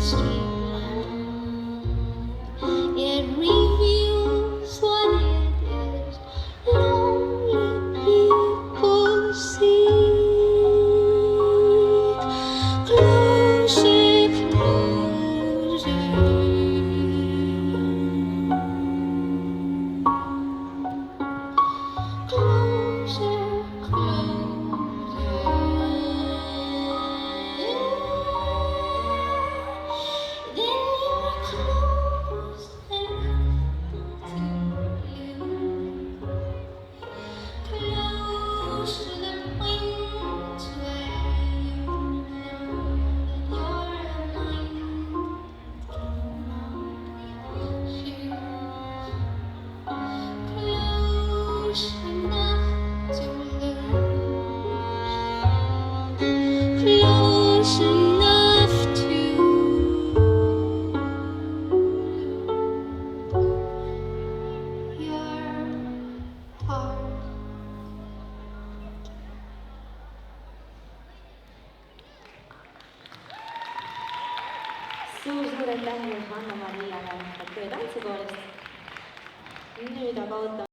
streamline. It reveals what it is lonely people seek. Closer, closer. Closer, closer. Then you're close enough to you. Close to the point where you know that you're mine. Close enough to lose. Close enough to your heart. suur aitäh, Johanna-Maria, et teie tantsukoolist. nüüd aga ootan